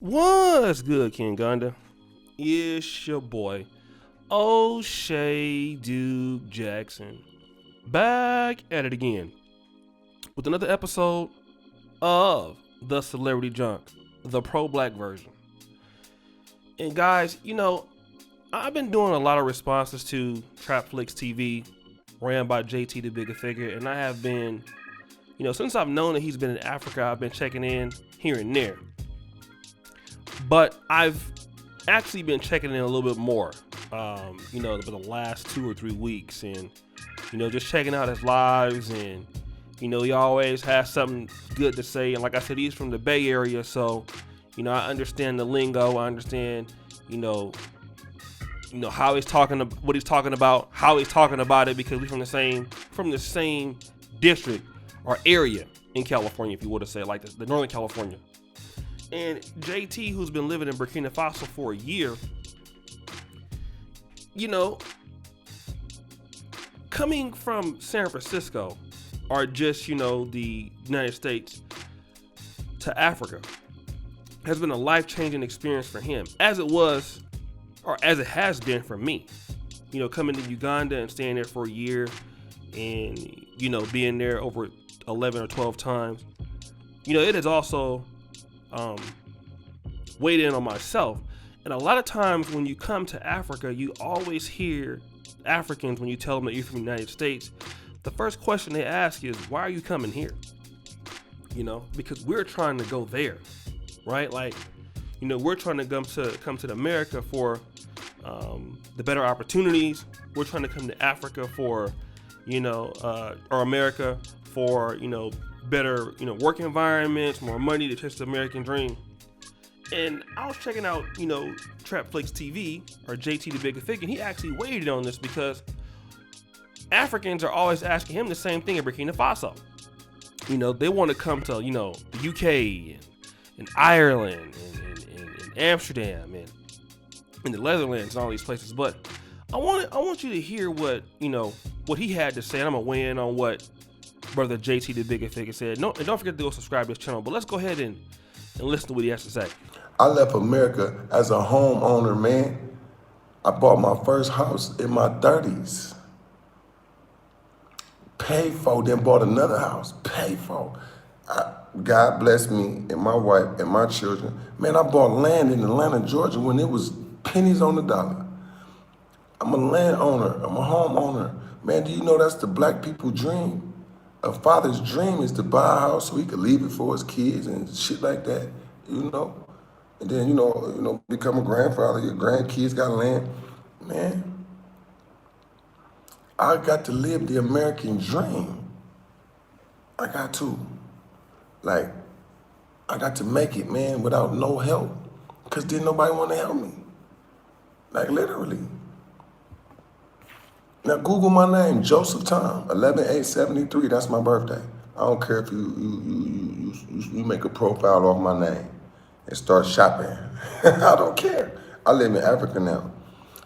What's good, King Gunda? It's your boy, O'Shea Duke Jackson, back at it again with another episode of The Celebrity Junk, the pro-black version. And guys, I've been doing a lot of responses to Trapflix TV, ran by JT the Bigger Figure, and I have been, since I've known that he's been in Africa, I've been checking in here and there. But I've actually been checking in a little bit more, for the last 2 or 3 weeks, and just checking out his lives, and he always has something good to say. And like I said, he's from the Bay Area, so I understand the lingo. I understand, how he's talking, what he's talking about, how he's talking about it, because we're from the same district or area in California, if you would have said like the Northern California. And JT, who's been living in Burkina Faso for a year, coming from San Francisco or just, the United States to Africa has been a life-changing experience for him, as it was, or as it has been for me. Coming to Uganda and staying there for a year and, being there over 11 or 12 times, it is also weighed in on myself. And a lot of times when you come to Africa, you always hear Africans, when you tell them that you're from the United States, the first question they ask is, why are you coming here? Because we're trying to go there, right? Like, we're trying to come to America for the better opportunities. We're trying to come to Africa for, or America for, better, work environments, more money to chase the American dream. And I was checking out, Trapflix TV, or JT the Bigger Figure, and he actually weighed on this because Africans are always asking him the same thing in Burkina Faso. They want to come to, the UK and Ireland and Amsterdam and the Netherlands and all these places. But I want you to hear what he had to say. And I'm gonna weigh in on what brother JT the Bigger Figure said. No, and don't forget to go subscribe to this channel. But let's go ahead and listen to what he has to say. I left America as a homeowner, man. I bought my first house in my 30s. Paid for, then bought another house. Paid for. God bless me and my wife and my children. Man, I bought land in Atlanta, Georgia when it was pennies on the dollar. I'm a landowner. I'm a homeowner. Man, do you know that's the black people dream? A father's dream is to buy a house so he could leave it for his kids and shit like that, And then, become a grandfather. Your grandkids got land. Man, I got to live the American dream. I got to. Like, I got to make it, man, without no help. Because didn't nobody want to help me. Like, literally. Now, Google my name, Joseph Tom, 11/8/73. That's my birthday. I don't care if you make a profile off my name and start shopping. I don't care. I live in Africa now.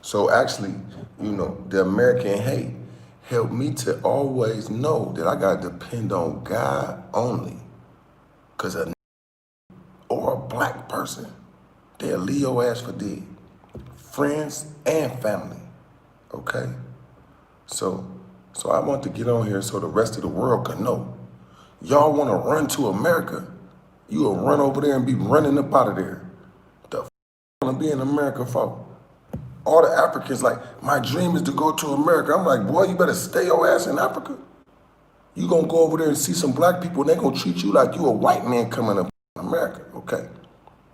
So actually, the American hate helped me to always know that I got to depend on God only. Because or a black person, they'll leave your ass for dead. Friends and family, okay? So I want to get on here so the rest of the world can know. Y'all want to run to America, you will run over there and be running up out of there. The f*** want to be in America for? All the Africans like, my dream is to go to America. I'm like, boy, you better stay your ass in Africa. You gonna go over there and see some black people and they gonna treat you like you a white man coming up in America, okay?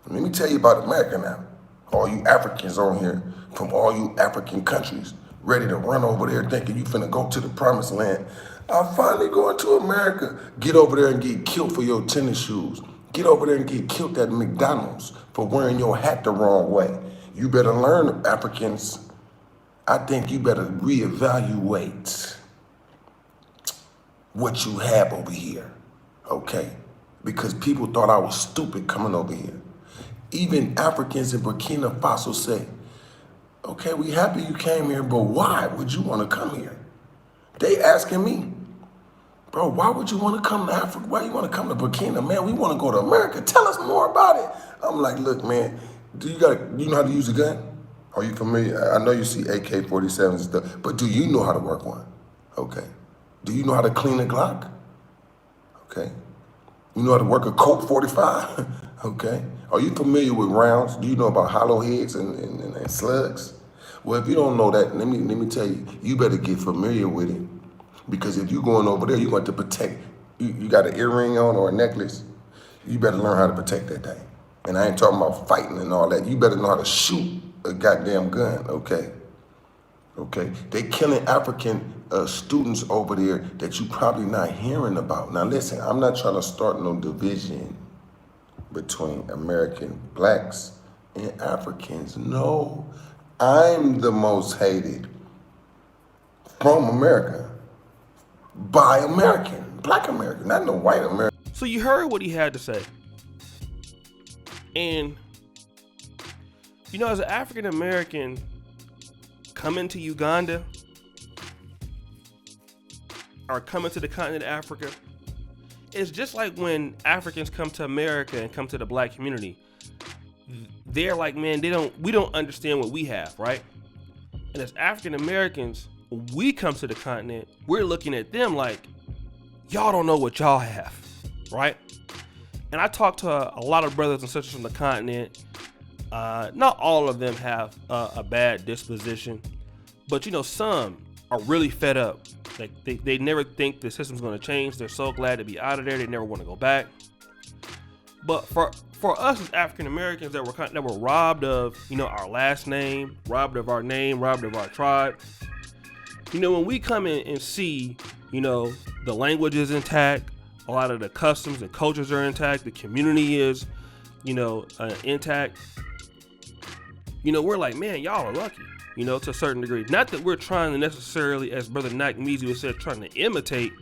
Let me tell you about America now. All you Africans on here from all you African countries ready to run over there thinking you finna go to the promised land. I'm finally going to America. Get over there and get killed for your tennis shoes. Get over there and get killed at McDonald's for wearing your hat the wrong way. You better learn, Africans. I think you better reevaluate what you have over here, okay? Because people thought I was stupid coming over here. Even Africans in Burkina Faso say, okay, we happy you came here, but why would you want to come here? They asking me, Bro, why would you want to come to Africa? Why you want to come to Burkina? Man, we want to go to America. Tell us more about it. I'm like, look, man, do you know how to use a gun? Are you familiar? I know you see AK-47s and stuff, but do you know how to work one? Okay. Do you know how to clean a Glock? Okay. You know how to work a Colt 45? Okay. Are you familiar with rounds? Do you know about hollow heads and slugs? Well, if you don't know that, let me tell you, you better get familiar with it. Because if you're going over there, you're going to protect, you got an earring on or a necklace, you better learn how to protect that thing. And I ain't talking about fighting and all that. You better know how to shoot a goddamn gun, okay? Okay? They killing African students over there that you probably not hearing about. Now listen, I'm not trying to start no division between American blacks and Africans. No, I'm the most hated from America by American, black American, not no white American. So you heard what he had to say. And, you know, as an African American coming to Uganda or coming to the continent of Africa, it's just like when Africans come to America and come to the black community. They're like, man, we don't understand what we have, right? And as African Americans, when we come to the continent, we're looking at them like, y'all don't know what y'all have, right? And I talk to a lot of brothers and sisters from the continent. Not all of them have a bad disposition, but you know, some are really fed up. Like they never think the system's going to change. They're so glad to be out of there. They never want to go back. But for us as African Americans that were robbed of, you know, our last name, robbed of our name, robbed of our tribe. You know, when we come in and see, you know, the language is intact, a lot of the customs and cultures are intact, the community is, you know, intact. You know, we're like, man, y'all are lucky, you know, to a certain degree. Not that we're trying to necessarily, as Brother Nike Measy said, trying to imitate,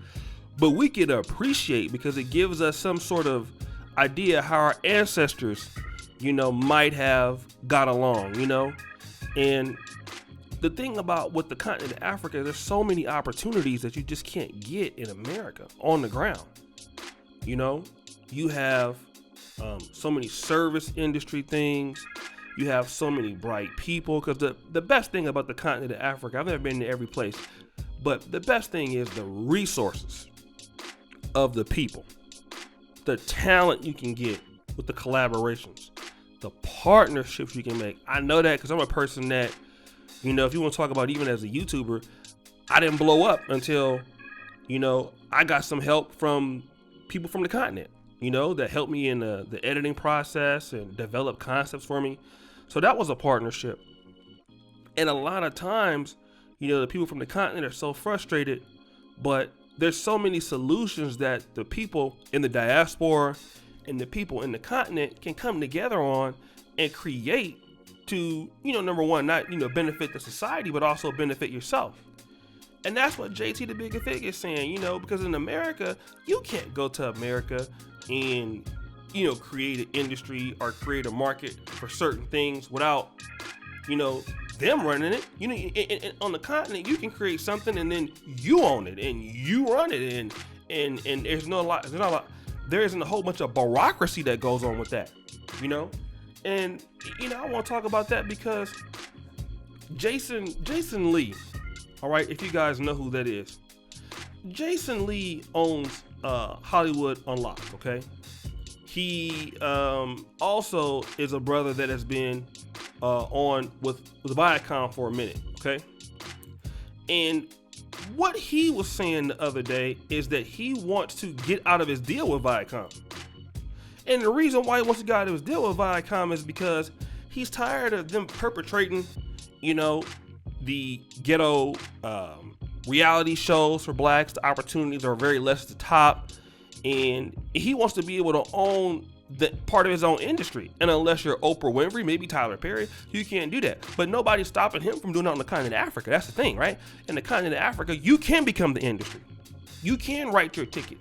but we can appreciate because it gives us some sort of idea how our ancestors, you know, might have got along, you know. And the thing about with the continent of Africa, there's so many opportunities that you just can't get in America on the ground. You know, you have so many service industry things. You have so many bright people, because the best thing about the continent of Africa, I've never been to every place, but the best thing is the resources of the people, the talent you can get with the collaborations, the partnerships you can make. I know that because I'm a person that, you know, if you want to talk about even as a YouTuber, I didn't blow up until, you know, I got some help from people from the continent, you know, that helped me in the editing process and develop concepts for me. So that was a partnership. And a lot of times, you know, the people from the continent are so frustrated, but there's so many solutions that the people in the diaspora and the people in the continent can come together on and create to, you know, number one, not, you know, benefit the society, but also benefit yourself. And that's what JT the Bigger Fig is saying, you know, because in America, you can't go to America and, you know, create an industry or create a market for certain things without, you know, them running it. You know, and on the continent, you can create something and then you own it and you run it, and there isn't a whole bunch of bureaucracy that goes on with that, you know. And you know, I want to talk about that because Jason Lee, all right, if you guys know who that is, Jason Lee owns Hollywood Unlocked, okay? He also is a brother that has been on with Viacom for a minute, okay? And what he was saying the other day is that he wants to get out of his deal with Viacom. And the reason why he wants to get out of his deal with Viacom is because he's tired of them perpetrating, you know, the ghetto reality shows for blacks. The opportunities are very less at the top. And he wants to be able to own the part of his own industry. And unless you're Oprah Winfrey, maybe Tyler Perry, you can't do that. But nobody's stopping him from doing that on the continent of Africa. That's the thing, right? In the continent of Africa, you can become the industry. You can write your ticket,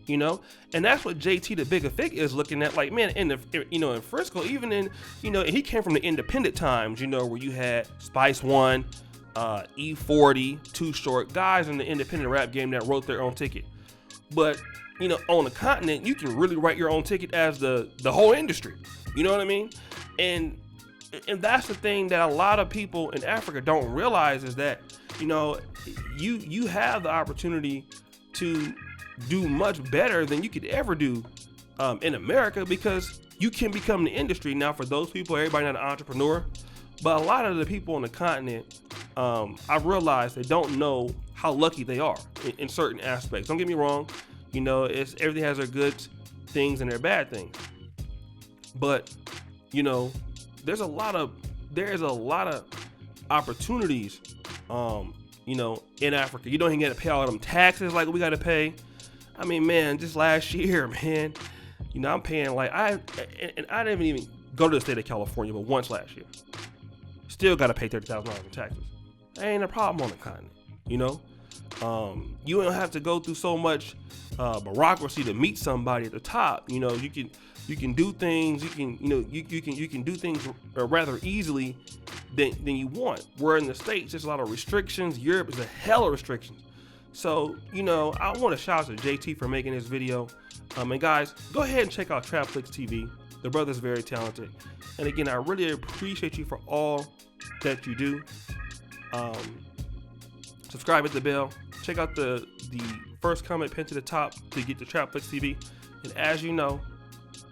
you know? And that's what JT the Bigger Fig is looking at. Like, man, in Frisco, even in, you know, he came from the independent times, you know, where you had Spice One, E40, Too Short, guys in the independent rap game that wrote their own ticket. But on the continent, you can really write your own ticket as the whole industry. You know what I mean? And that's the thing that a lot of people in Africa don't realize, is that you have the opportunity to do much better than you could ever do in America, because you can become the industry. Now, for those people, everybody not an entrepreneur, but a lot of the people on the continent, I've realized they don't know how lucky they are in certain aspects. Don't get me wrong, everything has their good things and their bad things, but there's a lot of opportunities in Africa. You don't even got to pay all them taxes like we got to pay. I mean, man, just last year, man, I'm paying I didn't even go to the state of California but once last year. Still got to pay $30,000 in taxes. That ain't a problem on the continent. You don't have to go through so much bureaucracy to meet somebody at the top. You can do things. You can do things rather easily than you want. Where in the States, there's a lot of restrictions. Europe is a hell of restrictions. So, I want to shout out to JT for making this video. And guys, go ahead and check out Trapflix TV. The brother's very talented. And again, I really appreciate you for all that you do. Subscribe, hit the bell. Check out the first comment pinned to the top to get the Trapflix TV. And as you know,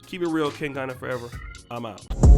keep it real, King Gunner forever. I'm out.